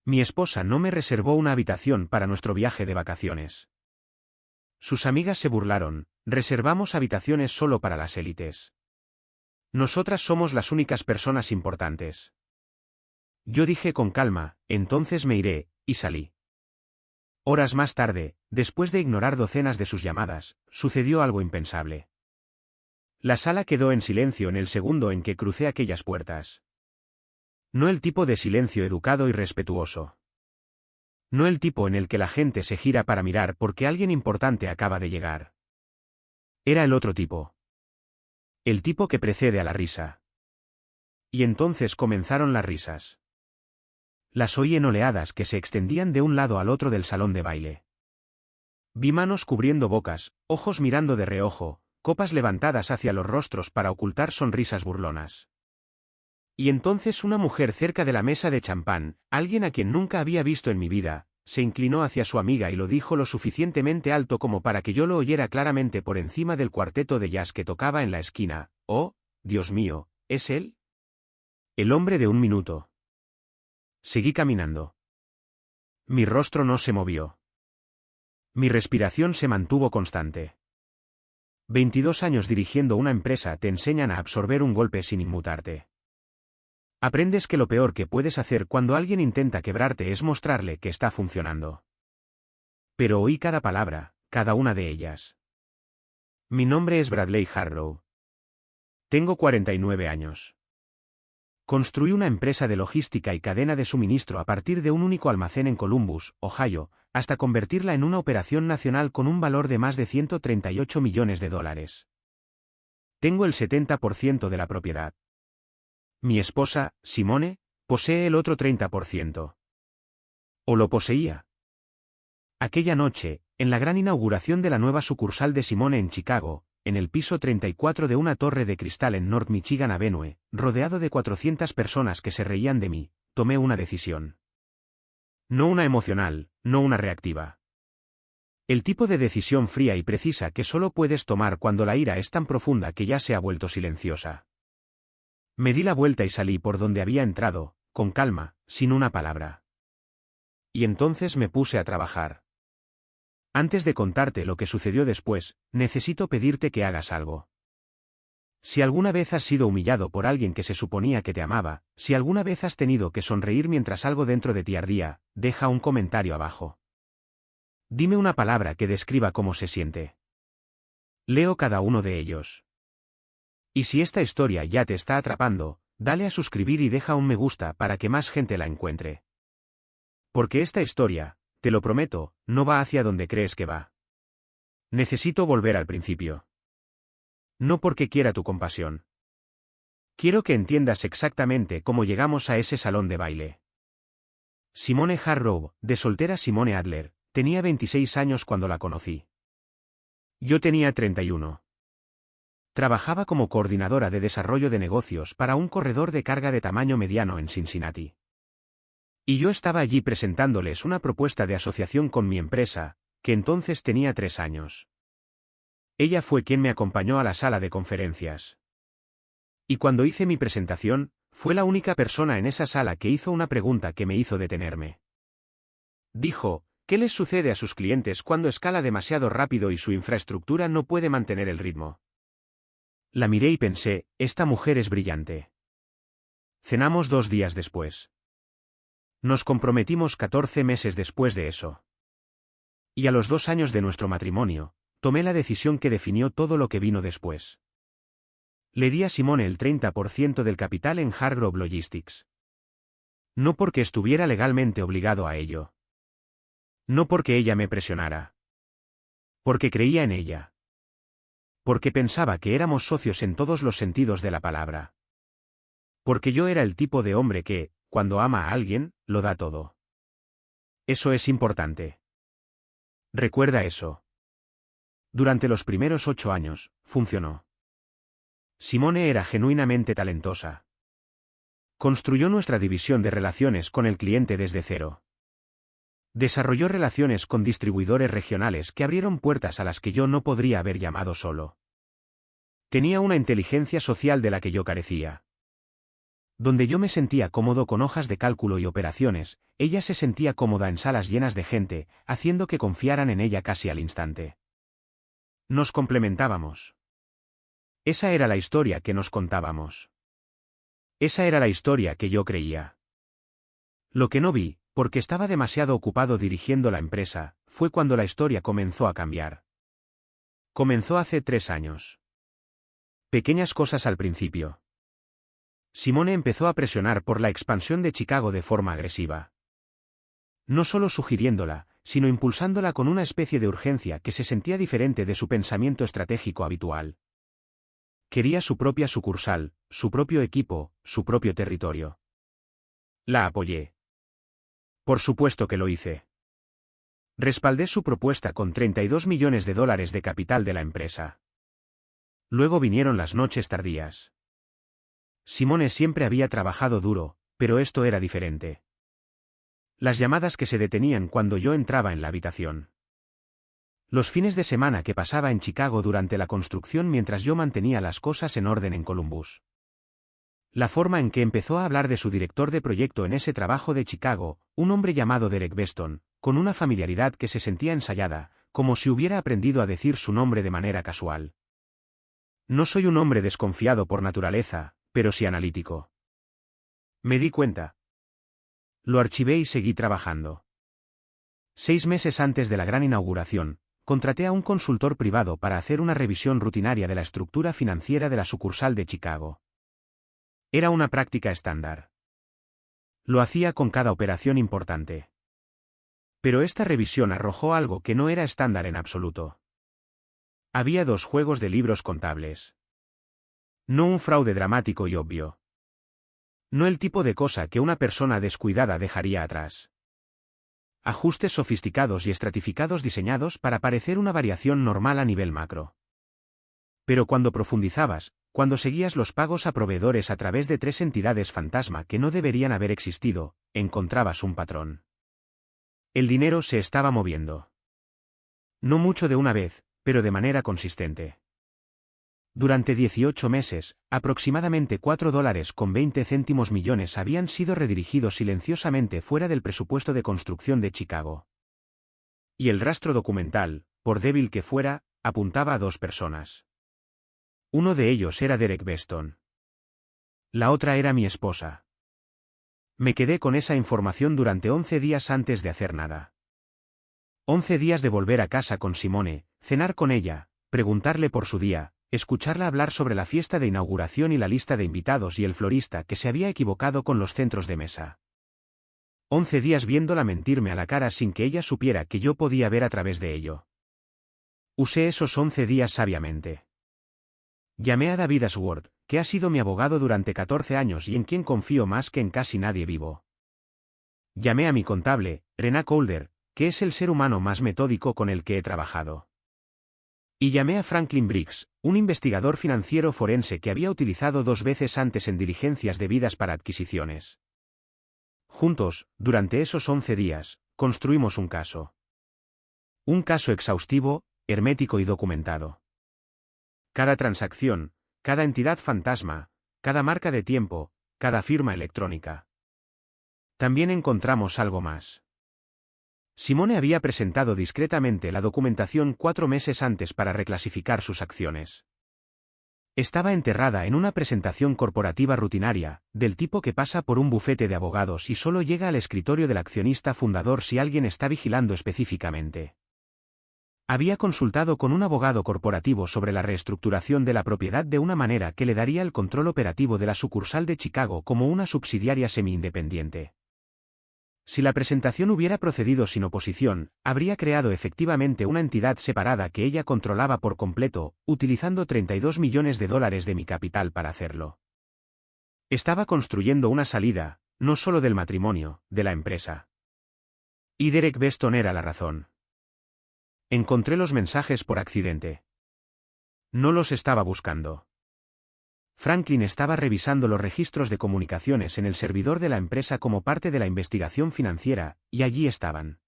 Mi esposa no me reservó una habitación para nuestro viaje de vacaciones. Sus amigas se burlaron, reservamos habitaciones solo para las élites. Nosotras somos las únicas personas importantes. Yo dije con calma, entonces me iré, y salí. Horas más tarde, después de ignorar docenas de sus llamadas, sucedió algo impensable. La sala quedó en silencio en el segundo en que crucé aquellas puertas. No el tipo de silencio educado y respetuoso. No el tipo en el que la gente se gira para mirar porque alguien importante acaba de llegar. Era el otro tipo. El tipo que precede a la risa. Y entonces comenzaron las risas. Las oí en oleadas que se extendían de un lado al otro del salón de baile. Vi manos cubriendo bocas, ojos mirando de reojo, copas levantadas hacia los rostros para ocultar sonrisas burlonas. Y entonces una mujer cerca de la mesa de champán, alguien a quien nunca había visto en mi vida, se inclinó hacia su amiga y lo dijo lo suficientemente alto como para que yo lo oyera claramente por encima del cuarteto de jazz que tocaba en la esquina. «Oh, Dios mío, ¿es él?» El hombre de un minuto. Seguí caminando. Mi rostro no se movió. Mi respiración se mantuvo constante. 22 años dirigiendo una empresa te enseñan a absorber un golpe sin inmutarte. Aprendes que lo peor que puedes hacer cuando alguien intenta quebrarte es mostrarle que está funcionando. Pero oí cada palabra, cada una de ellas. Mi nombre es Bradley Harrow. Tengo 49 años. Construí una empresa de logística y cadena de suministro a partir de un único almacén en Columbus, Ohio, hasta convertirla en una operación nacional con un valor de más de $138 millones. Tengo el 70% de la propiedad. Mi esposa, Simone, posee el otro 30%. ¿O lo poseía? Aquella noche, en la gran inauguración de la nueva sucursal de Simone en Chicago, en el piso 34 de una torre de cristal en North Michigan Avenue, rodeado de 400 personas que se reían de mí, tomé una decisión. No una emocional, no una reactiva. El tipo de decisión fría y precisa que solo puedes tomar cuando la ira es tan profunda que ya se ha vuelto silenciosa. Me di la vuelta y salí por donde había entrado, con calma, sin una palabra. Y entonces me puse a trabajar. Antes de contarte lo que sucedió después, necesito pedirte que hagas algo. Si alguna vez has sido humillado por alguien que se suponía que te amaba, si alguna vez has tenido que sonreír mientras algo dentro de ti ardía, deja un comentario abajo. Dime una palabra que describa cómo se siente. Leo cada uno de ellos. Y si esta historia ya te está atrapando, dale a suscribir y deja un me gusta para que más gente la encuentre. Porque esta historia, te lo prometo, no va hacia donde crees que va. Necesito volver al principio. No porque quiera tu compasión. Quiero que entiendas exactamente cómo llegamos a ese salón de baile. Simone Harrow, de soltera Simone Adler, tenía 26 años cuando la conocí. Yo tenía 31. Trabajaba como coordinadora de desarrollo de negocios para un corredor de carga de tamaño mediano en Cincinnati. Y yo estaba allí presentándoles una propuesta de asociación con mi empresa, que entonces tenía 3 años. Ella fue quien me acompañó a la sala de conferencias. Y cuando hice mi presentación, fue la única persona en esa sala que hizo una pregunta que me hizo detenerme. Dijo, ¿qué les sucede a sus clientes cuando escala demasiado rápido y su infraestructura no puede mantener el ritmo? La miré y pensé, esta mujer es brillante. Cenamos 2 días después. Nos comprometimos 14 meses después de eso. Y a los 2 años de nuestro matrimonio, tomé la decisión que definió todo lo que vino después. Le di a Simone el 30% del capital en Hargrove Logistics. No porque estuviera legalmente obligado a ello. No porque ella me presionara. Porque creía en ella. Porque pensaba que éramos socios en todos los sentidos de la palabra. Porque yo era el tipo de hombre que, cuando ama a alguien, lo da todo. Eso es importante. Recuerda eso. Durante los primeros 8 años, funcionó. Simone era genuinamente talentosa. Construyó nuestra división de relaciones con el cliente desde cero. Desarrolló relaciones con distribuidores regionales que abrieron puertas a las que yo no podría haber llamado solo. Tenía una inteligencia social de la que yo carecía. Donde yo me sentía cómodo con hojas de cálculo y operaciones, ella se sentía cómoda en salas llenas de gente, haciendo que confiaran en ella casi al instante. Nos complementábamos. Esa era la historia que nos contábamos. Esa era la historia que yo creía. Lo que no vi, porque estaba demasiado ocupado dirigiendo la empresa, fue cuando la historia comenzó a cambiar. Comenzó hace 3 años. Pequeñas cosas al principio. Simone empezó a presionar por la expansión de Chicago de forma agresiva. No solo sugiriéndola, sino impulsándola con una especie de urgencia que se sentía diferente de su pensamiento estratégico habitual. Quería su propia sucursal, su propio equipo, su propio territorio. La apoyé. Por supuesto que lo hice. Respaldé su propuesta con $32 millones de capital de la empresa. Luego vinieron las noches tardías. Simone siempre había trabajado duro, pero esto era diferente. Las llamadas que se detenían cuando yo entraba en la habitación. Los fines de semana que pasaba en Chicago durante la construcción mientras yo mantenía las cosas en orden en Columbus. La forma en que empezó a hablar de su director de proyecto en ese trabajo de Chicago, un hombre llamado Derek Beston, con una familiaridad que se sentía ensayada, como si hubiera aprendido a decir su nombre de manera casual. No soy un hombre desconfiado por naturaleza, pero sí analítico. Me di cuenta. Lo archivé y seguí trabajando. 6 meses antes de la gran inauguración, contraté a un consultor privado para hacer una revisión rutinaria de la estructura financiera de la sucursal de Chicago. Era una práctica estándar. Lo hacía con cada operación importante. Pero esta revisión arrojó algo que no era estándar en absoluto. Había 2 juegos de libros contables. No un fraude dramático y obvio. No el tipo de cosa que una persona descuidada dejaría atrás. Ajustes sofisticados y estratificados diseñados para parecer una variación normal a nivel macro. Pero cuando profundizabas, cuando seguías los pagos a proveedores a través de 3 entidades fantasma que no deberían haber existido, encontrabas un patrón. El dinero se estaba moviendo. No mucho de una vez, pero de manera consistente. Durante 18 meses, aproximadamente $4.20 millones habían sido redirigidos silenciosamente fuera del presupuesto de construcción de Chicago. Y el rastro documental, por débil que fuera, apuntaba a 2 personas. Uno de ellos era Derek Beston. La otra era mi esposa. Me quedé con esa información durante 11 días antes de hacer nada. 11 días de volver a casa con Simone, cenar con ella, preguntarle por su día, escucharla hablar sobre la fiesta de inauguración y la lista de invitados y el florista que se había equivocado con los centros de mesa. 11 días viéndola mentirme a la cara sin que ella supiera que yo podía ver a través de ello. Usé esos 11 días sabiamente. Llamé a David Ashworth, que ha sido mi abogado durante 14 años y en quien confío más que en casi nadie vivo. Llamé a mi contable, Rena Calder, que es el ser humano más metódico con el que he trabajado. Y llamé a Franklin Briggs, un investigador financiero forense que había utilizado 2 veces antes en diligencias debidas para adquisiciones. Juntos, durante esos 11 días, construimos un caso. Un caso exhaustivo, hermético y documentado. Cada transacción, cada entidad fantasma, cada marca de tiempo, cada firma electrónica. También encontramos algo más. Simone había presentado discretamente la documentación 4 meses antes para reclasificar sus acciones. Estaba enterrada en una presentación corporativa rutinaria, del tipo que pasa por un bufete de abogados y solo llega al escritorio del accionista fundador si alguien está vigilando específicamente. Había consultado con un abogado corporativo sobre la reestructuración de la propiedad de una manera que le daría el control operativo de la sucursal de Chicago como una subsidiaria semi-independiente. Si la presentación hubiera procedido sin oposición, habría creado efectivamente una entidad separada que ella controlaba por completo, utilizando $32 millones de mi capital para hacerlo. Estaba construyendo una salida, no solo del matrimonio, de la empresa. Y Derek Beston era la razón. Encontré los mensajes por accidente. No los estaba buscando. Franklin estaba revisando los registros de comunicaciones en el servidor de la empresa como parte de la investigación financiera, y allí estaban.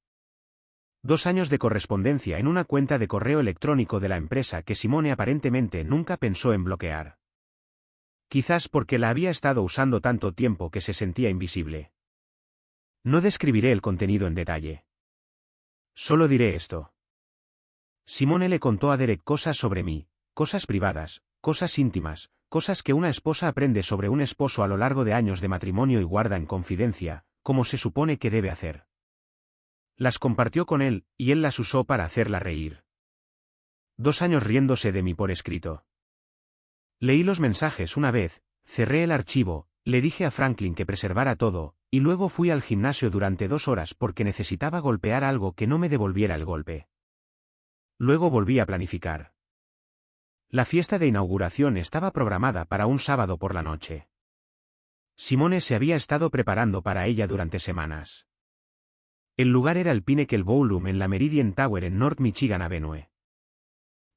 2 años de correspondencia en una cuenta de correo electrónico de la empresa que Simone aparentemente nunca pensó en bloquear. Quizás porque la había estado usando tanto tiempo que se sentía invisible. No describiré el contenido en detalle. Solo diré esto. Simone le contó a Derek cosas sobre mí, cosas privadas, cosas íntimas, cosas que una esposa aprende sobre un esposo a lo largo de años de matrimonio y guarda en confidencia, como se supone que debe hacer. Las compartió con él, y él las usó para hacerla reír. 2 años riéndose de mí por escrito. Leí los mensajes una vez, cerré el archivo, le dije a Franklin que preservara todo, y luego fui al gimnasio durante 2 horas porque necesitaba golpear algo que no me devolviera el golpe. Luego volví a planificar. La fiesta de inauguración estaba programada para un sábado por la noche. Simone se había estado preparando para ella durante semanas. El lugar era el Pinnacle Ballroom en la Meridian Tower en North Michigan Avenue.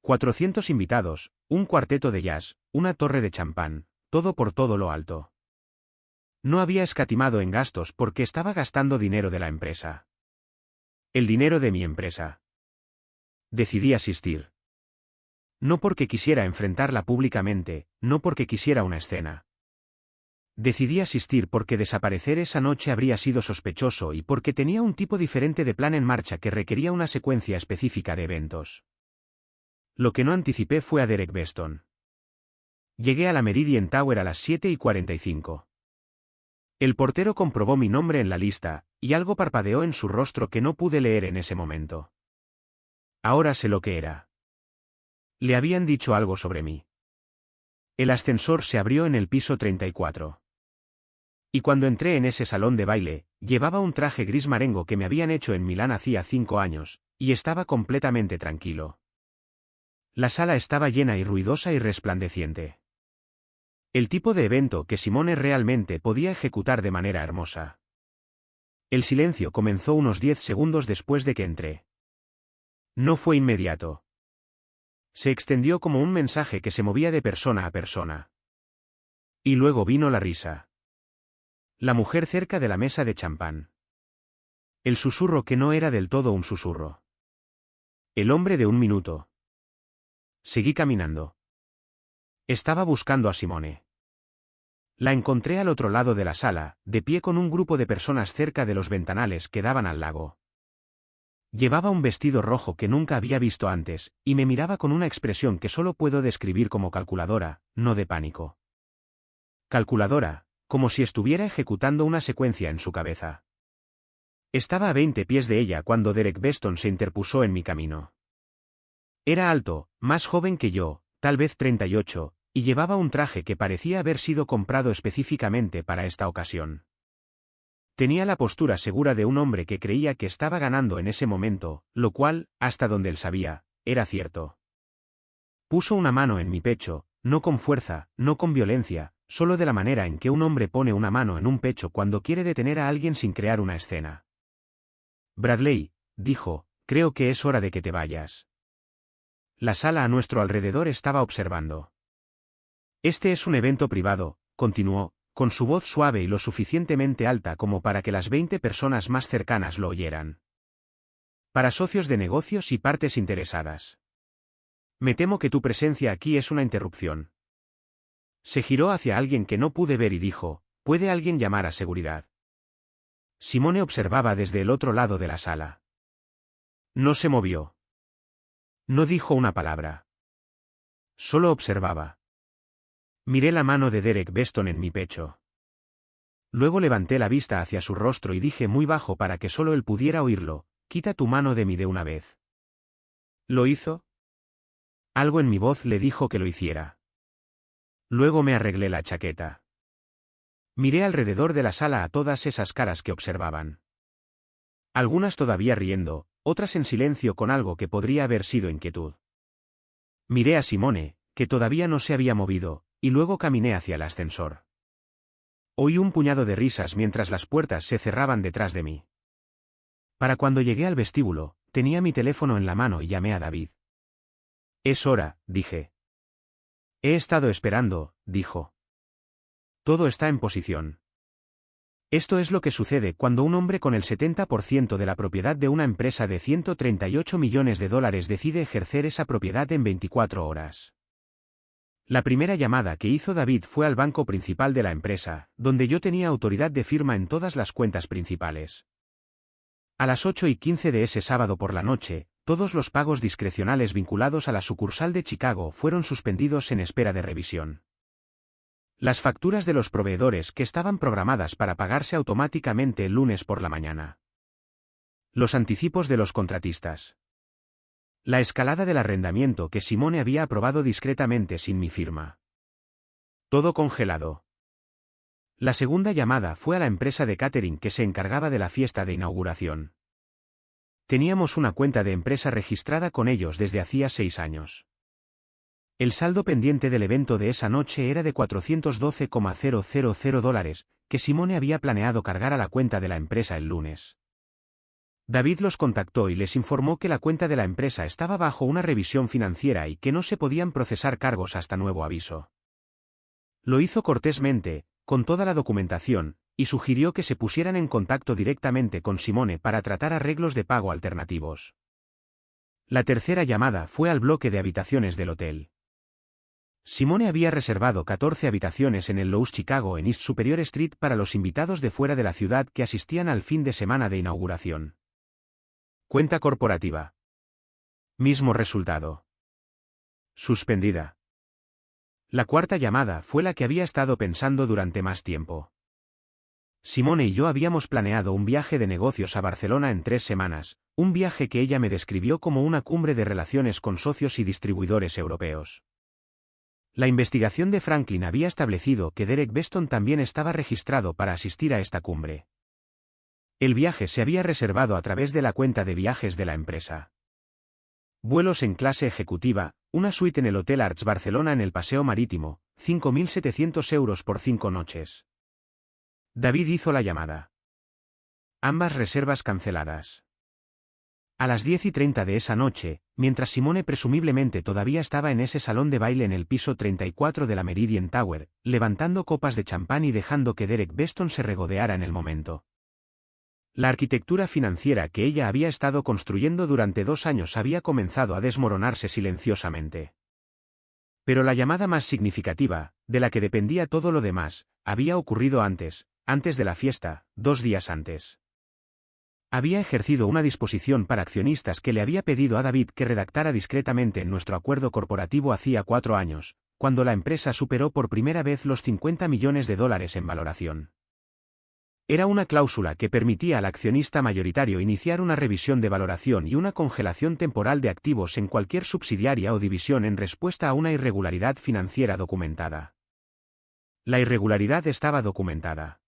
400 invitados, un cuarteto de jazz, una torre de champán, todo por todo lo alto. No había escatimado en gastos porque estaba gastando dinero de la empresa. El dinero de mi empresa. Decidí asistir. No porque quisiera enfrentarla públicamente, no porque quisiera una escena. Decidí asistir porque desaparecer esa noche habría sido sospechoso y porque tenía un tipo diferente de plan en marcha que requería una secuencia específica de eventos. Lo que no anticipé fue a Derek Beston. Llegué a la Meridian Tower a las 7:45. El portero comprobó mi nombre en la lista, y algo parpadeó en su rostro que no pude leer en ese momento. Ahora sé lo que era. Le habían dicho algo sobre mí. El ascensor se abrió en el piso 34. Y cuando entré en ese salón de baile, llevaba un traje gris marengo que me habían hecho en Milán hacía 5 años, y estaba completamente tranquilo. La sala estaba llena y ruidosa y resplandeciente. El tipo de evento que Simone realmente podía ejecutar de manera hermosa. El silencio comenzó unos 10 segundos después de que entré. No fue inmediato. Se extendió como un mensaje que se movía de persona a persona. Y luego vino la risa. La mujer cerca de la mesa de champán. El susurro que no era del todo un susurro. El hombre de 1 minuto. Seguí caminando. Estaba buscando a Simone. La encontré al otro lado de la sala, de pie con un grupo de personas cerca de los ventanales que daban al lago. Llevaba un vestido rojo que nunca había visto antes, y me miraba con una expresión que solo puedo describir como calculadora, no de pánico. Calculadora, como si estuviera ejecutando una secuencia en su cabeza. Estaba a 20 pies de ella cuando Derek Beston se interpuso en mi camino. Era alto, más joven que yo, tal vez 38, y llevaba un traje que parecía haber sido comprado específicamente para esta ocasión. Tenía la postura segura de un hombre que creía que estaba ganando en ese momento, lo cual, hasta donde él sabía, era cierto. Puso una mano en mi pecho, no con fuerza, no con violencia, solo de la manera en que un hombre pone una mano en un pecho cuando quiere detener a alguien sin crear una escena. Bradley, dijo, creo que es hora de que te vayas. La sala a nuestro alrededor estaba observando. Este es un evento privado, continuó, con su voz suave y lo suficientemente alta como para que las 20 personas más cercanas lo oyeran. Para socios de negocios y partes interesadas. Me temo que tu presencia aquí es una interrupción. Se giró hacia alguien que no pude ver y dijo, ¿puede alguien llamar a seguridad? Simone observaba desde el otro lado de la sala. No se movió. No dijo una palabra. Solo observaba. Miré la mano de Derek Beston en mi pecho. Luego levanté la vista hacia su rostro y dije muy bajo para que solo él pudiera oírlo, quita tu mano de mí de una vez. ¿Lo hizo? Algo en mi voz le dijo que lo hiciera. Luego me arreglé la chaqueta. Miré alrededor de la sala a todas esas caras que observaban. Algunas todavía riendo, otras en silencio con algo que podría haber sido inquietud. Miré a Simone, que todavía no se había movido, y luego caminé hacia el ascensor. Oí un puñado de risas mientras las puertas se cerraban detrás de mí. Para cuando llegué al vestíbulo, tenía mi teléfono en la mano y llamé a David. Es hora, dije. He estado esperando, dijo. Todo está en posición. Esto es lo que sucede cuando un hombre con el 70% de la propiedad de una empresa de $138 millones decide ejercer esa propiedad en 24 horas. La primera llamada que hizo David fue al banco principal de la empresa, donde yo tenía autoridad de firma en todas las cuentas principales. A las 8:15 de ese sábado por la noche, todos los pagos discrecionales vinculados a la sucursal de Chicago fueron suspendidos en espera de revisión. Las facturas de los proveedores que estaban programadas para pagarse automáticamente el lunes por la mañana. Los anticipos de los contratistas. La escalada del arrendamiento que Simone había aprobado discretamente sin mi firma. Todo congelado. La segunda llamada fue a la empresa de catering que se encargaba de la fiesta de inauguración. Teníamos una cuenta de empresa registrada con ellos desde hacía 6 años. El saldo pendiente del evento de esa noche era de $412,000, que Simone había planeado cargar a la cuenta de la empresa el lunes. David los contactó y les informó que la cuenta de la empresa estaba bajo una revisión financiera y que no se podían procesar cargos hasta nuevo aviso. Lo hizo cortésmente, con toda la documentación, y sugirió que se pusieran en contacto directamente con Simone para tratar arreglos de pago alternativos. La tercera llamada fue al bloque de habitaciones del hotel. Simone había reservado 14 habitaciones en el Loews Chicago en East Superior Street para los invitados de fuera de la ciudad que asistían al fin de semana de inauguración. Cuenta corporativa. Mismo resultado. Suspendida. La cuarta llamada fue la que había estado pensando durante más tiempo. Simone y yo habíamos planeado un viaje de negocios a Barcelona en 3 semanas, un viaje que ella me describió como una cumbre de relaciones con socios y distribuidores europeos. La investigación de Franklin había establecido que Derek Beston también estaba registrado para asistir a esta cumbre. El viaje se había reservado a través de la cuenta de viajes de la empresa. Vuelos en clase ejecutiva, una suite en el Hotel Arts Barcelona en el Paseo Marítimo, 5.700 euros por 5 noches. David hizo la llamada. Ambas reservas canceladas. A las 10:30 de esa noche, mientras Simone presumiblemente todavía estaba en ese salón de baile en el piso 34 de la Meridian Tower, levantando copas de champán y dejando que Derek Beston se regodeara en el momento. La arquitectura financiera que ella había estado construyendo durante 2 años había comenzado a desmoronarse silenciosamente. Pero la llamada más significativa, de la que dependía todo lo demás, había ocurrido antes de la fiesta, 2 días antes. Había ejercido una disposición para accionistas que le había pedido a David que redactara discretamente en nuestro acuerdo corporativo hacía 4 años, cuando la empresa superó por primera vez los $50 millones en valoración. Era una cláusula que permitía al accionista mayoritario iniciar una revisión de valoración y una congelación temporal de activos en cualquier subsidiaria o división en respuesta a una irregularidad financiera documentada. La irregularidad estaba documentada.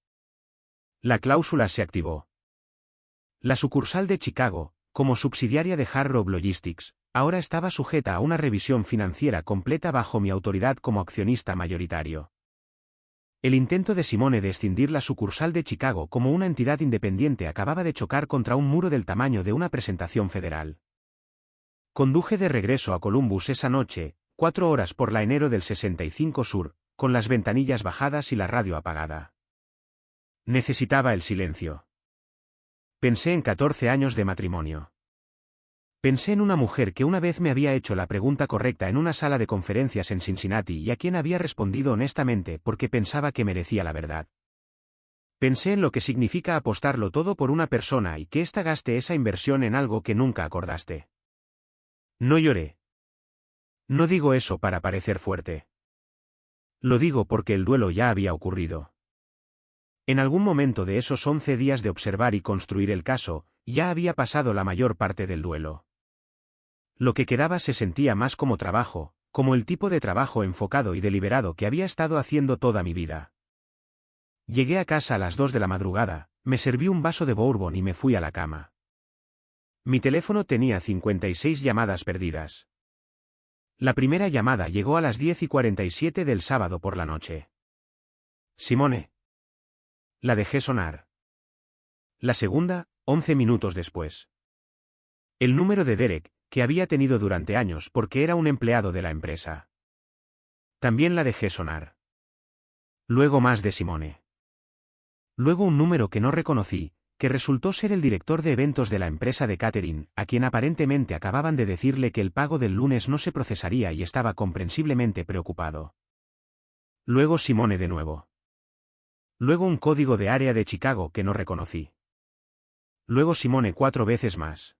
La cláusula se activó. La sucursal de Chicago, como subsidiaria de Hard Rock Logistics, ahora estaba sujeta a una revisión financiera completa bajo mi autoridad como accionista mayoritario. El intento de Simone de escindir la sucursal de Chicago como una entidad independiente acababa de chocar contra un muro del tamaño de una presentación federal. Conduje de regreso a Columbus esa noche, 4 horas por la enero del 65 Sur, con las ventanillas bajadas y la radio apagada. Necesitaba el silencio. Pensé en 14 años de matrimonio. Pensé en una mujer que una vez me había hecho la pregunta correcta en una sala de conferencias en Cincinnati y a quien había respondido honestamente porque pensaba que merecía la verdad. Pensé en lo que significa apostarlo todo por una persona y que ésta gaste esa inversión en algo que nunca acordaste. No lloré. No digo eso para parecer fuerte. Lo digo porque el duelo ya había ocurrido. En algún momento de esos 11 días de observar y construir el caso, ya había pasado la mayor parte del duelo. Lo que quedaba se sentía más como trabajo, como el tipo de trabajo enfocado y deliberado que había estado haciendo toda mi vida. Llegué a casa a las 2 de la madrugada, me serví un vaso de bourbon y me fui a la cama. Mi teléfono tenía 56 llamadas perdidas. La primera llamada llegó a las 10:47 del sábado por la noche. Simone. La dejé sonar. La segunda, 11 minutos después. El número de Derek, que había tenido durante años porque era un empleado de la empresa. También la dejé sonar. Luego más de Simone. Luego un número que no reconocí, que resultó ser el director de eventos de la empresa de catering, a quien aparentemente acababan de decirle que el pago del lunes no se procesaría y estaba comprensiblemente preocupado. Luego Simone de nuevo. Luego un código de área de Chicago que no reconocí. Luego Simone 4 veces más.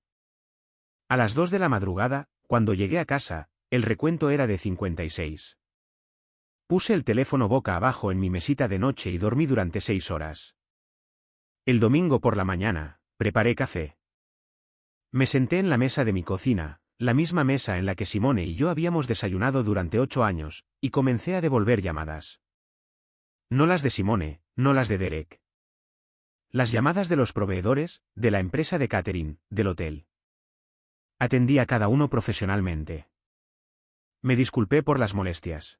A las 2 de la madrugada, cuando llegué a casa, el recuento era de 56. Puse el teléfono boca abajo en mi mesita de noche y dormí durante 6 horas. El domingo por la mañana, preparé café. Me senté en la mesa de mi cocina, la misma mesa en la que Simone y yo habíamos desayunado durante 8 años, y comencé a devolver llamadas. No las de Simone, no las de Derek. Las llamadas de los proveedores, de la empresa de catering, del hotel. Atendí a cada uno profesionalmente. Me disculpé por las molestias.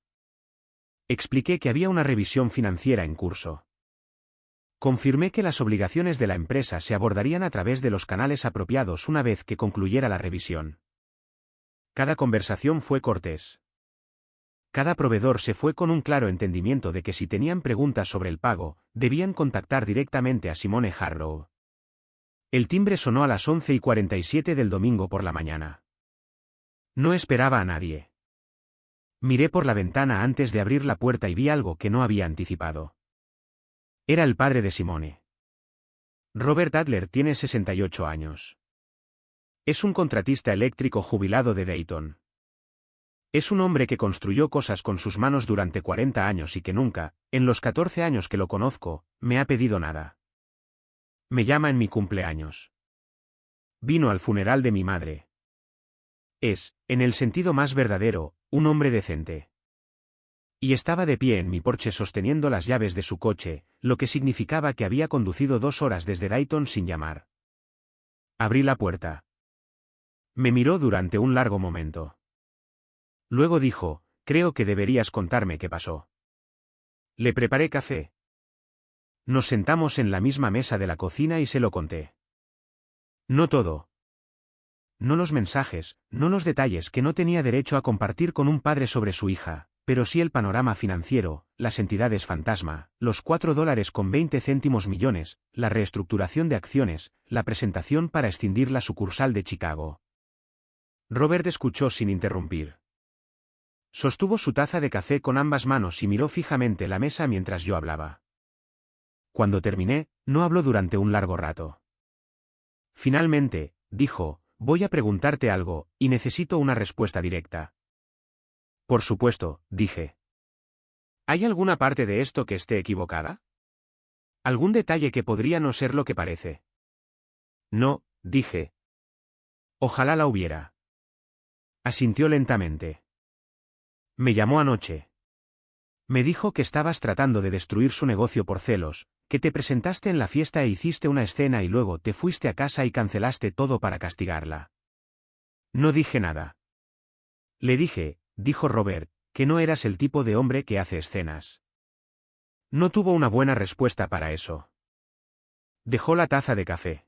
Expliqué que había una revisión financiera en curso. Confirmé que las obligaciones de la empresa se abordarían a través de los canales apropiados una vez que concluyera la revisión. Cada conversación fue cortés. Cada proveedor se fue con un claro entendimiento de que si tenían preguntas sobre el pago, debían contactar directamente a Simone Harrow. El timbre sonó a las 11:47 del domingo por la mañana. No esperaba a nadie. Miré por la ventana antes de abrir la puerta y vi algo que no había anticipado. Era el padre de Simone. Robert Adler tiene 68 años. Es un contratista eléctrico jubilado de Dayton. Es un hombre que construyó cosas con sus manos durante 40 años y que nunca, en los 14 años que lo conozco, me ha pedido nada. Me llama en mi cumpleaños. Vino al funeral de mi madre. Es, en el sentido más verdadero, un hombre decente. Y estaba de pie en mi porche sosteniendo las llaves de su coche, lo que significaba que había conducido 2 horas desde Dayton sin llamar. Abrí la puerta. Me miró durante un largo momento. Luego dijo, creo que deberías contarme qué pasó. Le preparé café. Nos sentamos en la misma mesa de la cocina y se lo conté. No todo. No los mensajes, no los detalles que no tenía derecho a compartir con un padre sobre su hija, pero sí el panorama financiero, las entidades fantasma, los $4.20 millones, la reestructuración de acciones, la presentación para extinguir la sucursal de Chicago. Robert escuchó sin interrumpir. Sostuvo su taza de café con ambas manos y miró fijamente la mesa mientras yo hablaba. Cuando terminé, no habló durante un largo rato. Finalmente, dijo, voy a preguntarte algo, y necesito una respuesta directa. Por supuesto, dije. ¿Hay alguna parte de esto que esté equivocada? ¿Algún detalle que podría no ser lo que parece? No, dije. Ojalá la hubiera. Asintió lentamente. Me llamó anoche. Me dijo que estabas tratando de destruir su negocio por celos, que te presentaste en la fiesta e hiciste una escena y luego te fuiste a casa y cancelaste todo para castigarla. No dije nada. Le dije, dijo Robert, que no eras el tipo de hombre que hace escenas. No tuvo una buena respuesta para eso. Dejó la taza de café.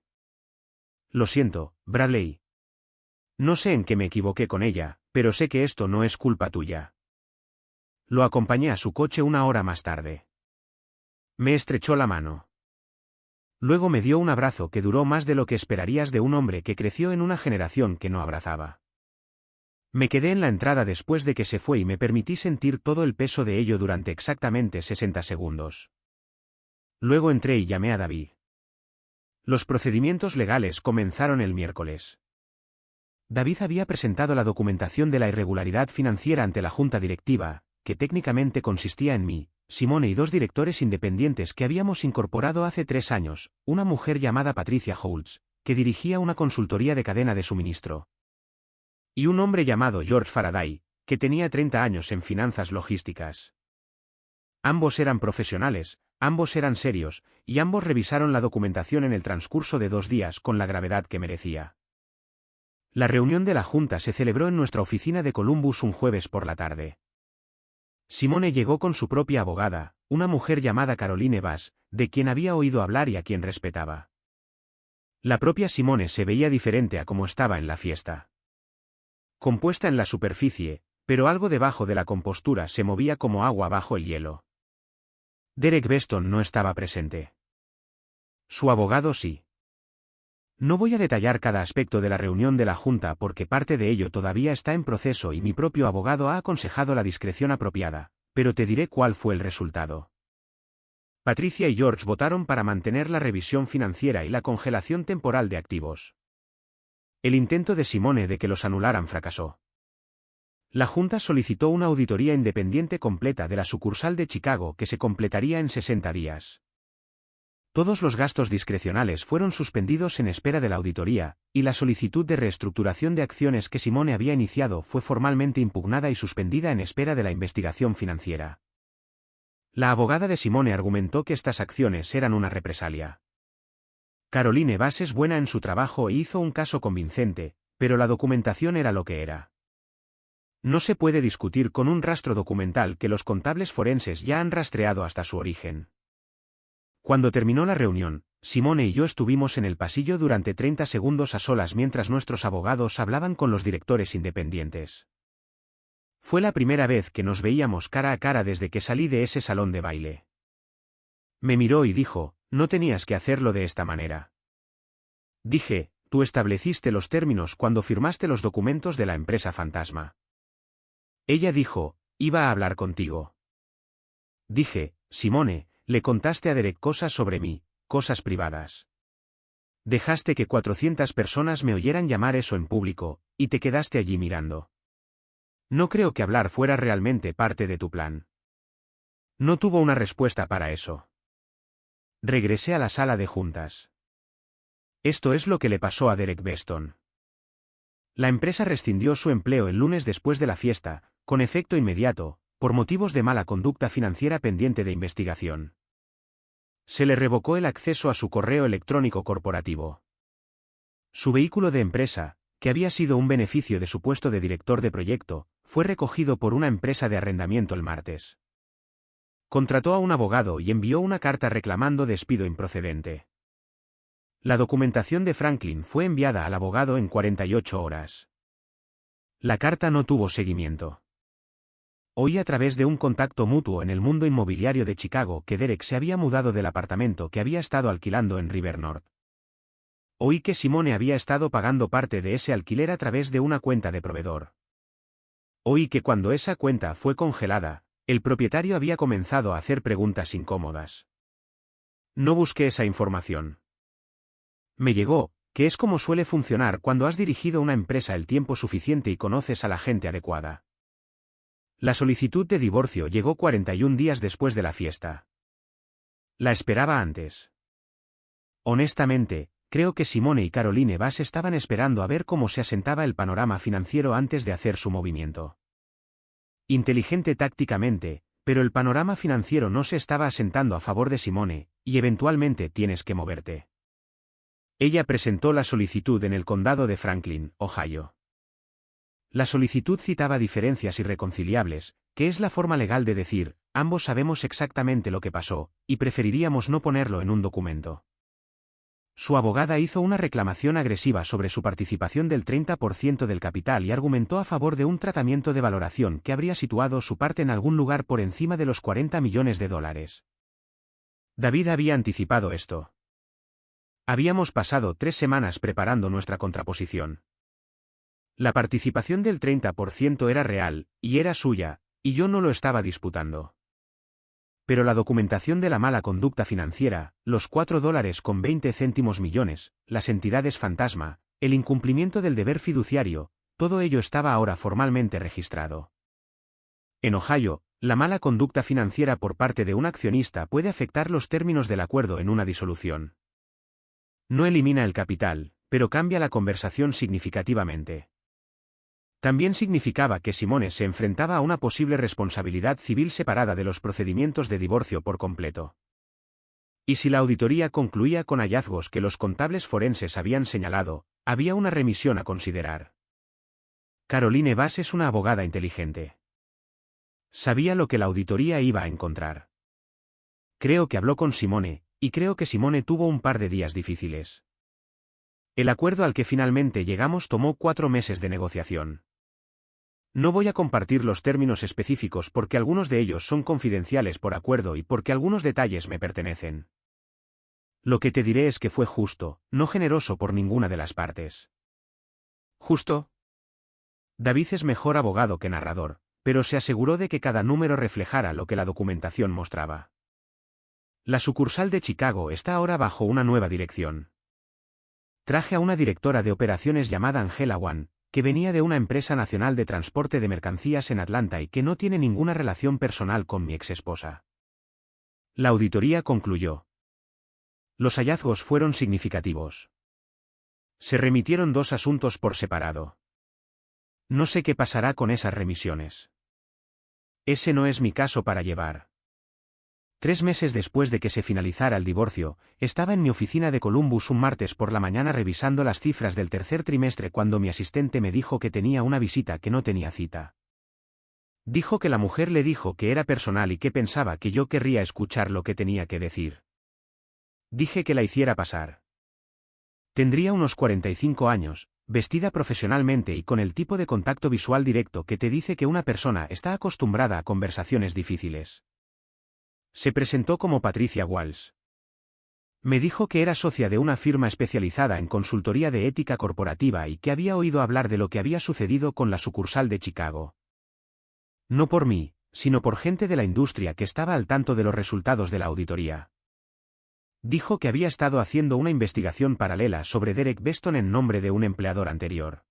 Lo siento, Bradley. No sé en qué me equivoqué con ella, pero sé que esto no es culpa tuya. Lo acompañé a su coche 1 hora más tarde. Me estrechó la mano. Luego me dio un abrazo que duró más de lo que esperarías de un hombre que creció en una generación que no abrazaba. Me quedé en la entrada después de que se fue y me permití sentir todo el peso de ello durante exactamente 60 segundos. Luego entré y llamé a David. Los procedimientos legales comenzaron el miércoles. David había presentado la documentación de la irregularidad financiera ante la junta directiva, que técnicamente consistía en mí, Simone y 2 directores independientes que habíamos incorporado hace 3 años, una mujer llamada Patricia Holtz, que dirigía una consultoría de cadena de suministro, y un hombre llamado George Faraday, que tenía 30 años en finanzas logísticas. Ambos eran profesionales, ambos eran serios, y ambos revisaron la documentación en el transcurso de 2 días con la gravedad que merecía. La reunión de la junta se celebró en nuestra oficina de Columbus un jueves por la tarde. Simone llegó con su propia abogada, una mujer llamada Caroline Bass, de quien había oído hablar y a quien respetaba. La propia Simone se veía diferente a como estaba en la fiesta. Compuesta en la superficie, pero algo debajo de la compostura se movía como agua bajo el hielo. Derek Beston no estaba presente. Su abogado sí. No voy a detallar cada aspecto de la reunión de la Junta porque parte de ello todavía está en proceso y mi propio abogado ha aconsejado la discreción apropiada, pero te diré cuál fue el resultado. Patricia y George votaron para mantener la revisión financiera y la congelación temporal de activos. El intento de Simone de que los anularan fracasó. La Junta solicitó una auditoría independiente completa de la sucursal de Chicago que se completaría en 60 días. Todos los gastos discrecionales fueron suspendidos en espera de la auditoría, y la solicitud de reestructuración de acciones que Simone había iniciado fue formalmente impugnada y suspendida en espera de la investigación financiera. La abogada de Simone argumentó que estas acciones eran una represalia. Caroline Bass es buena en su trabajo e hizo un caso convincente, pero la documentación era lo que era. No se puede discutir con un rastro documental que los contables forenses ya han rastreado hasta su origen. Cuando terminó la reunión, Simone y yo estuvimos en el pasillo durante 30 segundos a solas mientras nuestros abogados hablaban con los directores independientes. Fue la primera vez que nos veíamos cara a cara desde que salí de ese salón de baile. Me miró y dijo, no tenías que hacerlo de esta manera. Dije, tú estableciste los términos cuando firmaste los documentos de la empresa fantasma. Ella dijo, iba a hablar contigo. Dije, Simone, le contaste a Derek cosas sobre mí, cosas privadas. Dejaste que 400 personas me oyeran llamar eso en público, y te quedaste allí mirando. No creo que hablar fuera realmente parte de tu plan. No tuvo una respuesta para eso. Regresé a la sala de juntas. Esto es lo que le pasó a Derek Beston. La empresa rescindió su empleo el lunes después de la fiesta, con efecto inmediato, por motivos de mala conducta financiera pendiente de investigación. Se le revocó el acceso a su correo electrónico corporativo. Su vehículo de empresa, que había sido un beneficio de su puesto de director de proyecto, fue recogido por una empresa de arrendamiento el martes. Contrató a un abogado y envió una carta reclamando despido improcedente. La documentación de Franklin fue enviada al abogado en 48 horas. La carta no tuvo seguimiento. Oí a través de un contacto mutuo en el mundo inmobiliario de Chicago que Derek se había mudado del apartamento que había estado alquilando en River North. Oí que Simone había estado pagando parte de ese alquiler a través de una cuenta de proveedor. Oí que cuando esa cuenta fue congelada, el propietario había comenzado a hacer preguntas incómodas. No busqué esa información. Me llegó, que es como suele funcionar cuando has dirigido una empresa el tiempo suficiente y conoces a la gente adecuada. La solicitud de divorcio llegó 41 días después de la fiesta. La esperaba antes. Honestamente, creo que Simone y Caroline Bass estaban esperando a ver cómo se asentaba el panorama financiero antes de hacer su movimiento. Inteligente tácticamente, pero el panorama financiero no se estaba asentando a favor de Simone, y eventualmente tienes que moverte. Ella presentó la solicitud en el condado de Franklin, Ohio. La solicitud citaba diferencias irreconciliables, que es la forma legal de decir, ambos sabemos exactamente lo que pasó, y preferiríamos no ponerlo en un documento. Su abogada hizo una reclamación agresiva sobre su participación del 30% del capital y argumentó a favor de un tratamiento de valoración que habría situado su parte en algún lugar por encima de los $40 millones. David había anticipado esto. Habíamos pasado 3 semanas preparando nuestra contraposición. La participación del 30% era real, y era suya, y yo no lo estaba disputando. Pero la documentación de la mala conducta financiera, los $4.20 millones, las entidades fantasma, el incumplimiento del deber fiduciario, todo ello estaba ahora formalmente registrado. En Ohio, la mala conducta financiera por parte de un accionista puede afectar los términos del acuerdo en una disolución. No elimina el capital, pero cambia la conversación significativamente. También significaba que Simone se enfrentaba a una posible responsabilidad civil separada de los procedimientos de divorcio por completo. Y si la auditoría concluía con hallazgos que los contables forenses habían señalado, había una remisión a considerar. Caroline Bass es una abogada inteligente. Sabía lo que la auditoría iba a encontrar. Creo que habló con Simone, y creo que Simone tuvo un par de días difíciles. El acuerdo al que finalmente llegamos tomó 4 meses de negociación. No voy a compartir los términos específicos porque algunos de ellos son confidenciales por acuerdo y porque algunos detalles me pertenecen. Lo que te diré es que fue justo, no generoso por ninguna de las partes. ¿Justo? David es mejor abogado que narrador, pero se aseguró de que cada número reflejara lo que la documentación mostraba. La sucursal de Chicago está ahora bajo una nueva dirección. Traje a una directora de operaciones llamada Angela Wan, que venía de una empresa nacional de transporte de mercancías en Atlanta y que no tiene ninguna relación personal con mi exesposa. La auditoría concluyó. Los hallazgos fueron significativos. Se remitieron 2 asuntos por separado. No sé qué pasará con esas remisiones. Ese no es mi caso para llevar. 3 meses después de que se finalizara el divorcio, estaba en mi oficina de Columbus un martes por la mañana revisando las cifras del tercer trimestre cuando mi asistente me dijo que tenía una visita que no tenía cita. Dijo que la mujer le dijo que era personal y que pensaba que yo querría escuchar lo que tenía que decir. Dije que la hiciera pasar. Tendría unos 45 años, vestida profesionalmente y con el tipo de contacto visual directo que te dice que una persona está acostumbrada a conversaciones difíciles. Se presentó como Patricia Walsh. Me dijo que era socia de una firma especializada en consultoría de ética corporativa y que había oído hablar de lo que había sucedido con la sucursal de Chicago. No por mí, sino por gente de la industria que estaba al tanto de los resultados de la auditoría. Dijo que había estado haciendo una investigación paralela sobre Derek Beston en nombre de un empleador anterior.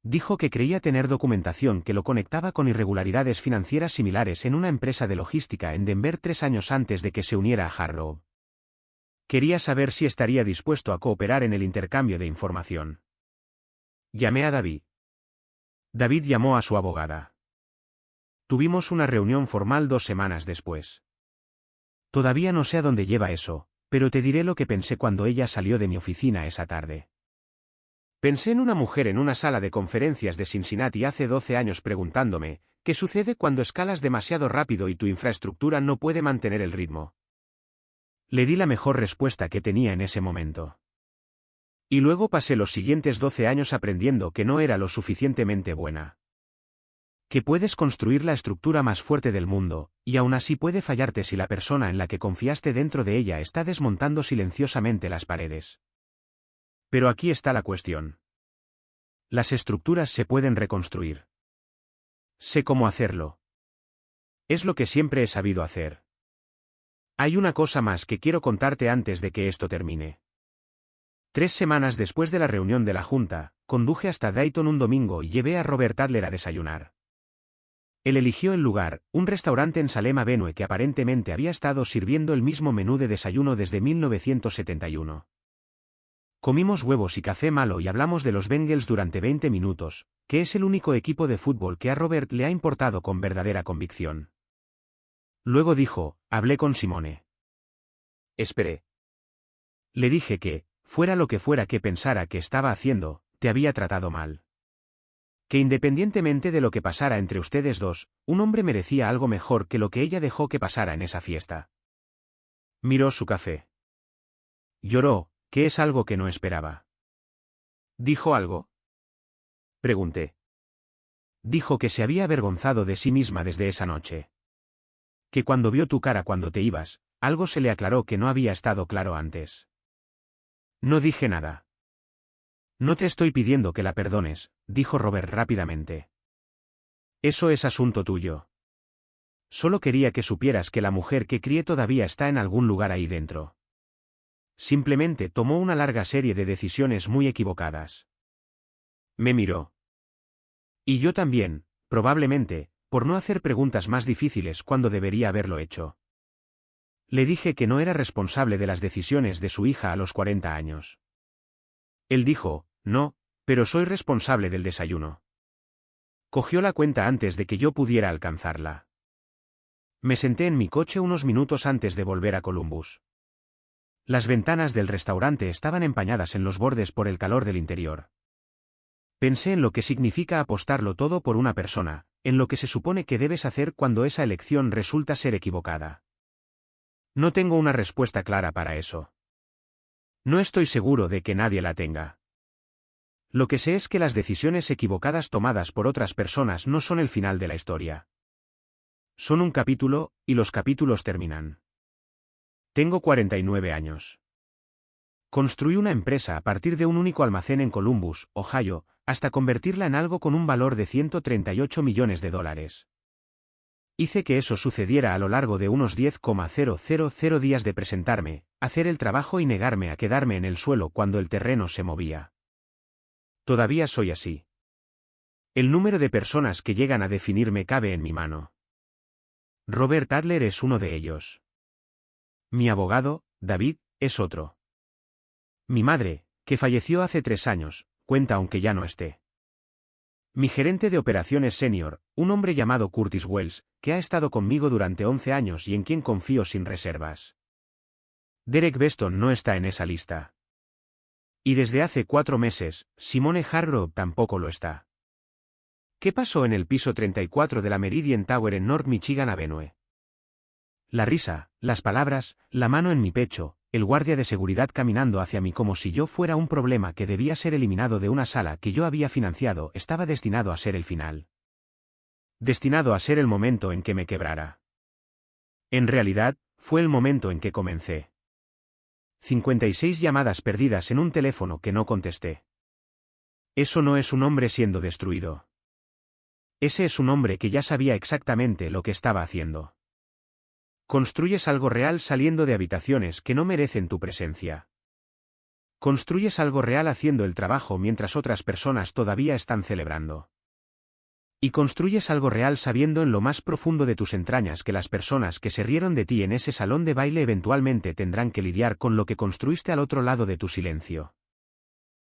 Dijo que creía tener documentación que lo conectaba con irregularidades financieras similares en una empresa de logística en Denver 3 años antes de que se uniera a Harrow. Quería saber si estaría dispuesto a cooperar en el intercambio de información. Llamé a David. David llamó a su abogada. Tuvimos una reunión formal 2 semanas después. Todavía no sé a dónde lleva eso, pero te diré lo que pensé cuando ella salió de mi oficina esa tarde. Pensé en una mujer en una sala de conferencias de Cincinnati hace 12 años preguntándome, ¿qué sucede cuando escalas demasiado rápido y tu infraestructura no puede mantener el ritmo? Le di la mejor respuesta que tenía en ese momento. Y luego pasé los siguientes 12 años aprendiendo que no era lo suficientemente buena. Que puedes construir la estructura más fuerte del mundo, y aún así puede fallarte si la persona en la que confiaste dentro de ella está desmontando silenciosamente las paredes. Pero aquí está la cuestión. Las estructuras se pueden reconstruir. Sé cómo hacerlo. Es lo que siempre he sabido hacer. Hay una cosa más que quiero contarte antes de que esto termine. 3 semanas después de la reunión de la Junta, conduje hasta Dayton un domingo y llevé a Robert Adler a desayunar. Él eligió el lugar, un restaurante en Salem Avenue que aparentemente había estado sirviendo el mismo menú de desayuno desde 1971. Comimos huevos y café malo y hablamos de los Bengals durante 20 minutos, que es el único equipo de fútbol que a Robert le ha importado con verdadera convicción. Luego dijo, hablé con Simone. Esperé. Le dije que, fuera lo que fuera que pensara que estaba haciendo, te había tratado mal. Que independientemente de lo que pasara entre ustedes dos, un hombre merecía algo mejor que lo que ella dejó que pasara en esa fiesta. Miró su café. Lloró, que es algo que no esperaba. ¿Dijo algo? Pregunté. Dijo que se había avergonzado de sí misma desde esa noche. Que cuando vio tu cara cuando te ibas, algo se le aclaró que no había estado claro antes. No dije nada. No te estoy pidiendo que la perdones, dijo Robert rápidamente. Eso es asunto tuyo. Solo quería que supieras que la mujer que crié todavía está en algún lugar ahí dentro. Simplemente tomó una larga serie de decisiones muy equivocadas. Me miró. Y yo también, probablemente, por no hacer preguntas más difíciles cuando debería haberlo hecho. Le dije que no era responsable de las decisiones de su hija a los 40 años. Él dijo, no, pero soy responsable del desayuno. Cogió la cuenta antes de que yo pudiera alcanzarla. Me senté en mi coche unos minutos antes de volver a Columbus. Las ventanas del restaurante estaban empañadas en los bordes por el calor del interior. Pensé en lo que significa apostarlo todo por una persona, en lo que se supone que debes hacer cuando esa elección resulta ser equivocada. No tengo una respuesta clara para eso. No estoy seguro de que nadie la tenga. Lo que sé es que las decisiones equivocadas tomadas por otras personas no son el final de la historia. Son un capítulo, y los capítulos terminan. Tengo 49 años. Construí una empresa a partir de un único almacén en Columbus, Ohio, hasta convertirla en algo con un valor de $138 millones. Hice que eso sucediera a lo largo de unos 10,000 días de presentarme, hacer el trabajo y negarme a quedarme en el suelo cuando el terreno se movía. Todavía soy así. El número de personas que llegan a definirme cabe en mi mano. Robert Adler es uno de ellos. Mi abogado, David, es otro. Mi madre, que falleció hace 3 años, cuenta aunque ya no esté. Mi gerente de operaciones senior, un hombre llamado Curtis Wells, que ha estado conmigo durante 11 años y en quien confío sin reservas. Derek Beston no está en esa lista. Y desde hace 4 meses, Simone Hargrove tampoco lo está. ¿Qué pasó en el piso 34 de la Meridian Tower en North Michigan Avenue? La risa, las palabras, la mano en mi pecho, el guardia de seguridad caminando hacia mí como si yo fuera un problema que debía ser eliminado de una sala que yo había financiado, estaba destinado a ser el final. Destinado a ser el momento en que me quebrara. En realidad, fue el momento en que comencé. 56 llamadas perdidas en un teléfono que no contesté. Eso no es un hombre siendo destruido. Ese es un hombre que ya sabía exactamente lo que estaba haciendo. Construyes algo real saliendo de habitaciones que no merecen tu presencia. Construyes algo real haciendo el trabajo mientras otras personas todavía están celebrando. Y construyes algo real sabiendo en lo más profundo de tus entrañas que las personas que se rieron de ti en ese salón de baile eventualmente tendrán que lidiar con lo que construiste al otro lado de tu silencio.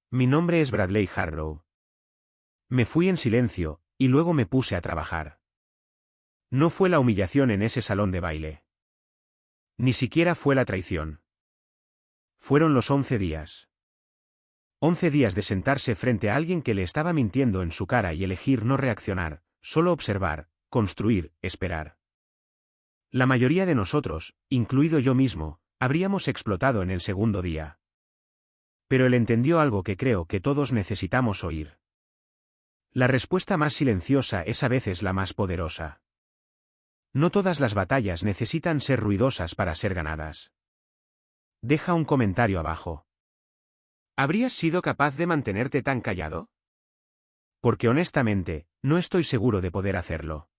Mi nombre es Bradley Hargrove. Me fui en silencio, y luego me puse a trabajar. No fue la humillación en ese salón de baile. Ni siquiera fue la traición. Fueron los 11 días. 11 días de sentarse frente a alguien que le estaba mintiendo en su cara y elegir no reaccionar, solo observar, construir, esperar. La mayoría de nosotros, incluido yo mismo, habríamos explotado en el segundo día. Pero él entendió algo que creo que todos necesitamos oír. La respuesta más silenciosa es a veces la más poderosa. No todas las batallas necesitan ser ruidosas para ser ganadas. Deja un comentario abajo. ¿Habrías sido capaz de mantenerte tan callado? Porque honestamente, no estoy seguro de poder hacerlo.